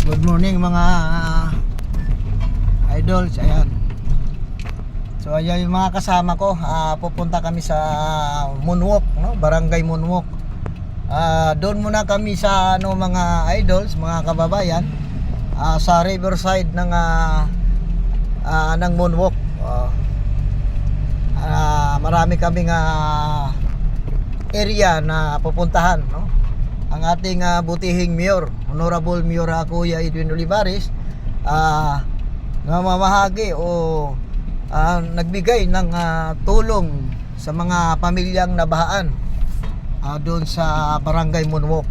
Good morning mga idols. Ayan. So ayan yung mga kasama ko. Pupunta kami sa Moonwalk, no? Barangay Moonwalk. Doon muna kami sa mga idols, mga kababayan, sa riverside ng Moonwalk. Marami kaming area na pupuntahan, no? Ang ating butihing mayor, Honorable Mayor Kuya Edwin Olivares, namamahagi o nagbigay ng tulong sa mga pamilyang nabahaan doon sa Barangay Moonwalk.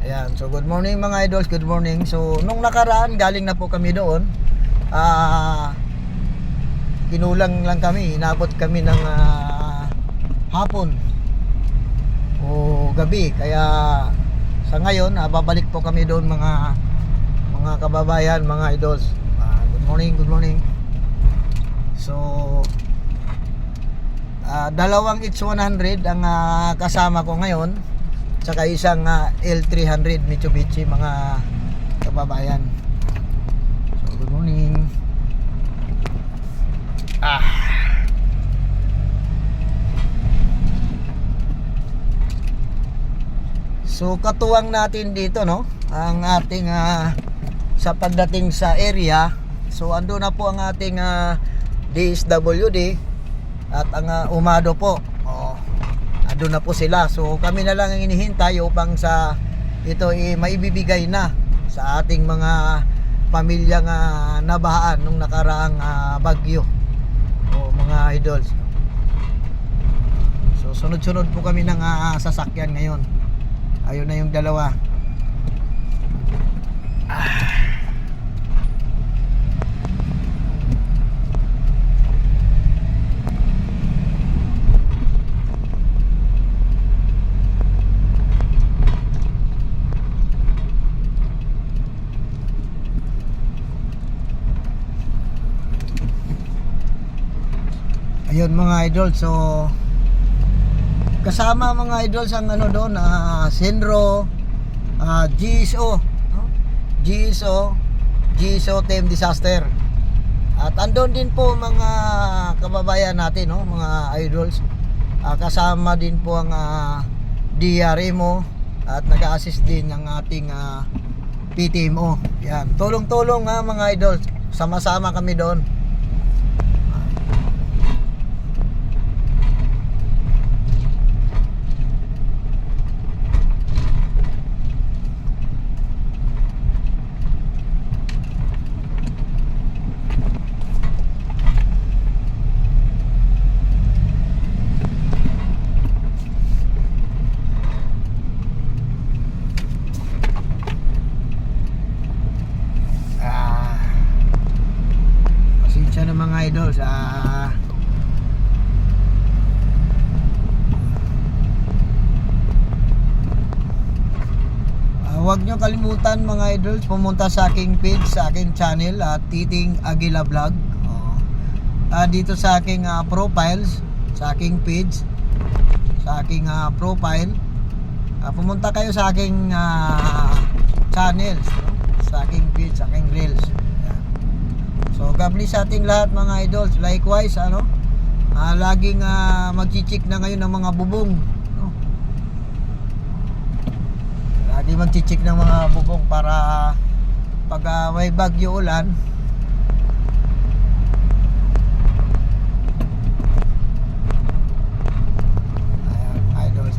Ayan, so good morning mga idols, good morning. So nung nakaraan galing na po kami doon, kinulang lang kami, inabot kami ng hapon o gabi, kaya sa ngayon babalik po kami doon mga kababayan, mga idols. Good morning, good morning. So dalawang H100 ang kasama ko ngayon, saka isang L300 Mitsubishi, mga kababayan. So good morning. So katuwang natin dito, no, ang ating sa pagdating sa area. So ando na po ang ating DSWD at ang umado po. Ando na po sila. So kami na lang ang hinihintay upang sa ito maibibigay na sa ating mga pamilyang nabahaan nung nakaraang bagyo, mga idols. So sunod-sunod po kami ng sasakyan ngayon. Ayun na yung dalawa. Ayun mga idol, so kasama mga idols ang doon, Senro, GSO, no? GSO Team Disaster. At andon din po mga kababayan natin, no, mga idols. Kasama din po ang DRMO at nag-a-assist din ng ating PTMO. Yan, tulong-tulong mga idols. Sama-sama kami doon. Mga idols, huwag nyo kalimutan mga idols, pumunta sa aking page, sa aking channel, Titing Aguila Vlog. Dito sa aking profiles, sa aking page, sa aking profile, pumunta kayo sa aking channels, no? Sa aking page, sa aking reels. So God bless sa ating lahat mga idols. Likewise, laging magchichik na ngayon ng mga bubong, no? Laging magchichik ng mga bubong para pag may bagyo ulan, idols.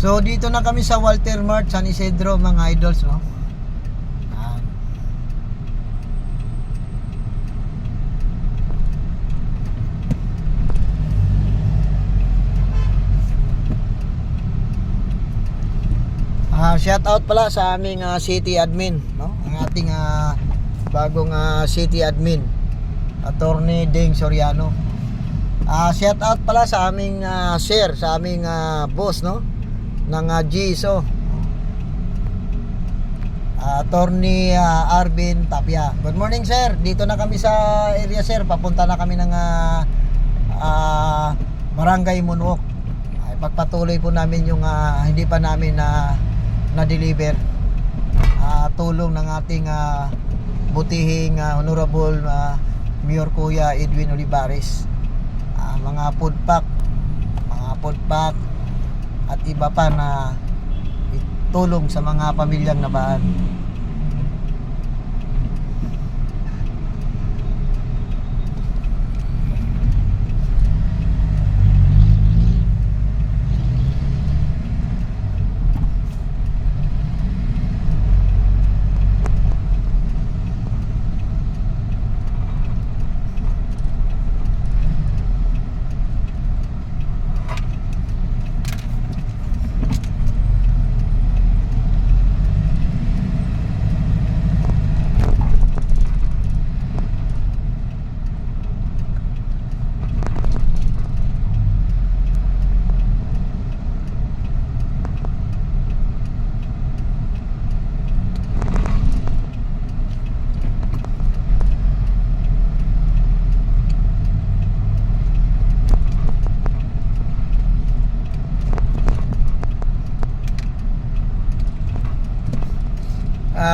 So dito na kami sa Walter Mart, San Isidro mga idols, no? Yan. Shout out pala sa aming city admin, no? Ang ating bagong city admin, Attorney Ding Soriano. Shout out pala sa aming sir, sa aming boss, no? Ng GSO, Attorney Arvin Tapia. Good morning sir, dito na kami sa area sir, papunta na kami ng Barangay Munwok. Ay, pagpatuloy po namin yung hindi pa namin na-deliver tulong ng ating butihing Honorable Mayor Kuya Edwin Olivares. Mga food pack at iba pa na tulong sa mga pamilyang nabaan.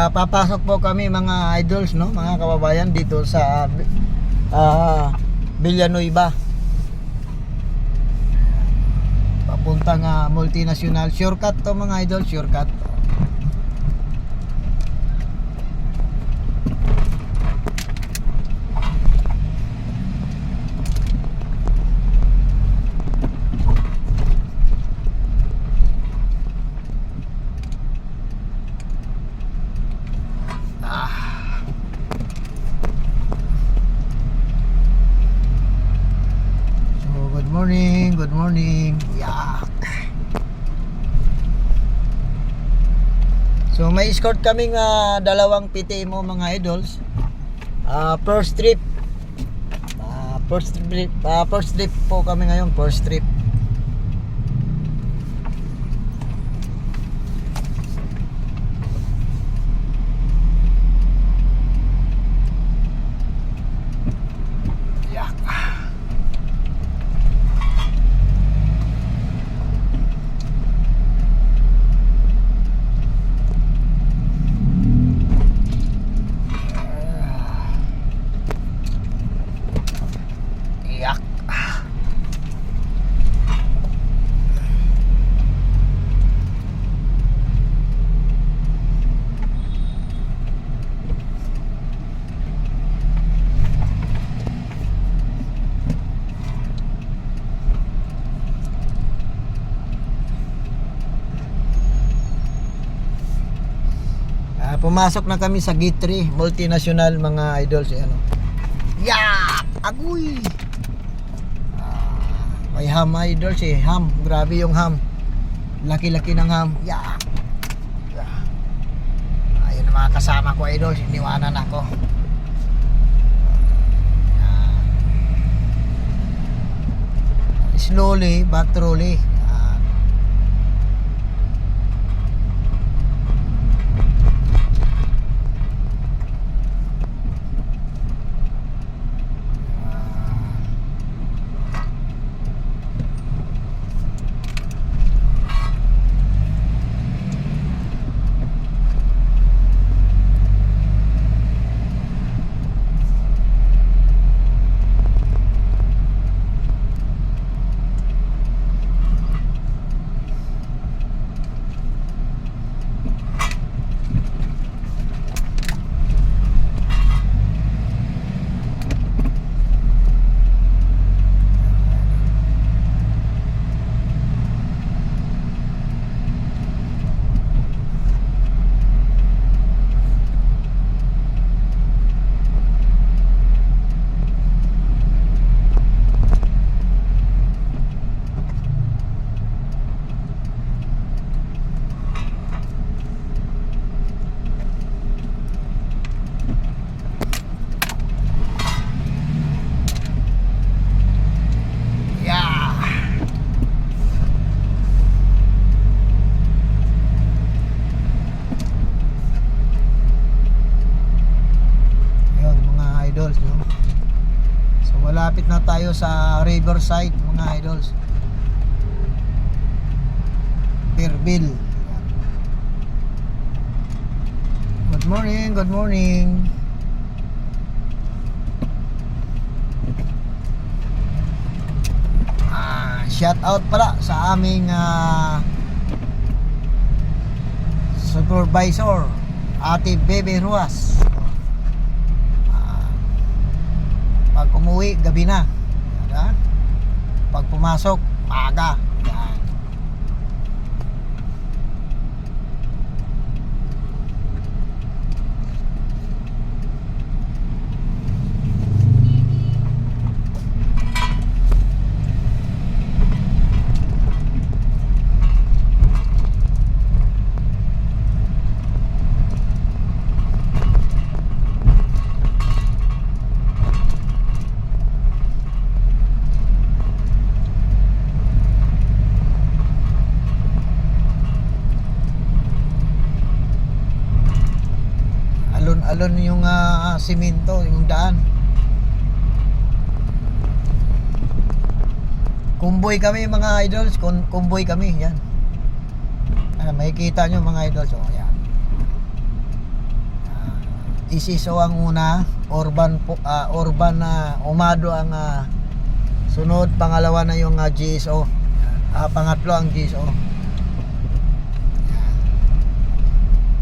Papasok po kami mga idols, no, mga kababayan, dito sa Villanueva, papuntang multinational. Shortcut to mga idol, shortcut. Good morning. Yeah. So may escort kaming dalawang PTMO mga idols. First trip. First trip po kami ngayon, first trip. Pumasok na kami sa Gate 3 multinational mga idols, ano. Yeah! Agoy! May ham idols ham. Grabe yung ham. Laki-laki ng ham. Yeah! Ayun ang mga kasama ko idols, iniwanan ako. Slowly but truly. malapit na tayo sa Riverside mga idols. Fairville. Good morning, good morning. Shout out pala sa aming supervisor, Ate Bebe Ruas. Pag umuwi, gabi na. Yan. Pag pumasok, maaga. Yan. Alon yung simento, yung daan. Kumboy kami mga idols, kumboy kami, yan. Makikita nyo mga idols, oh, yan. Isiso ang una, Urban Umado ang sunod, pangalawa na yung GSO. Pangatlo ang GSO.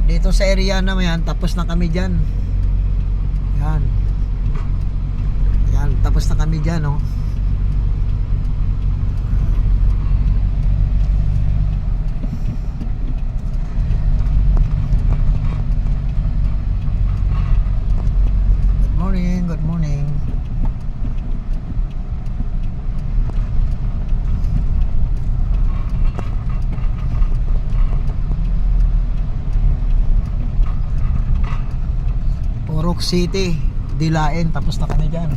Dito sa area na yan, tapos na kami dyan. Yan. Yan, tapos na kami dyan, oh. Good morning, good morning. Rock City, Dilain, tapos na kami dyan.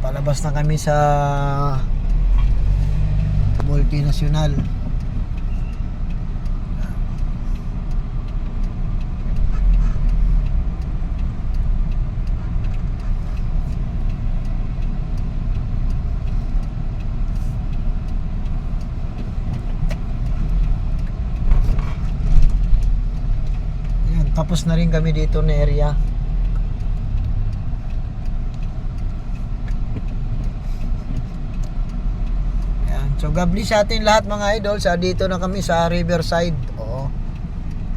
Palabas na kami sa multinational. Ayan, tapos na rin kami dito na area. So God bless sa atin lahat mga idols. Dito na kami sa Riverside. Oo.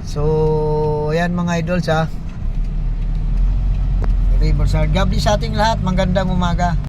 So ayan mga idols, Riverside. God bless sa ating lahat. Magandang umaga.